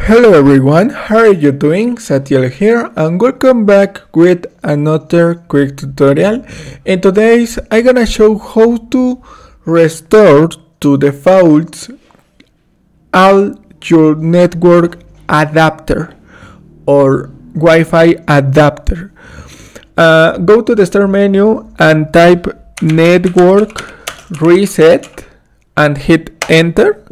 Hello everyone, how are you doing? Satiel here and welcome back with another quick tutorial. In today's I'm gonna show how to restore to defaults all your network adapter or Wi-Fi adapter. Go to the start menu and type network reset and hit enter.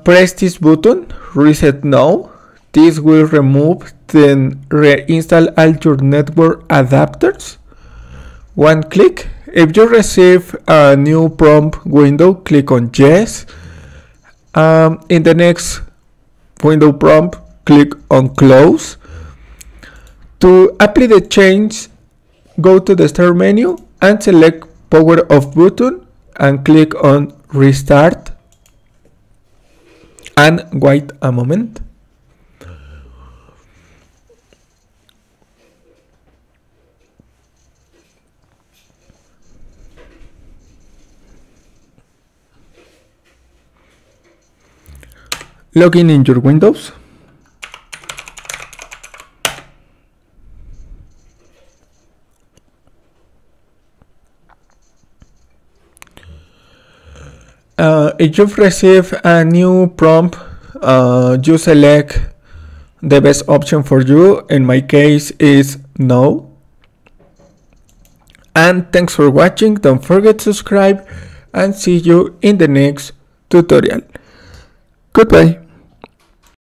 Press this button, reset now. This will remove, then reinstall all your network adapters. One click. If you receive a new prompt window, click on yes. In the next window prompt, click on close. To apply the change, go to the start menu and select power off button and click on restart. And wait a moment. Log in your Windows. If you've received a new prompt, you select the best option for you. In my case is no. And thanks for watching. Don't forget to subscribe and see you in the next tutorial. Goodbye.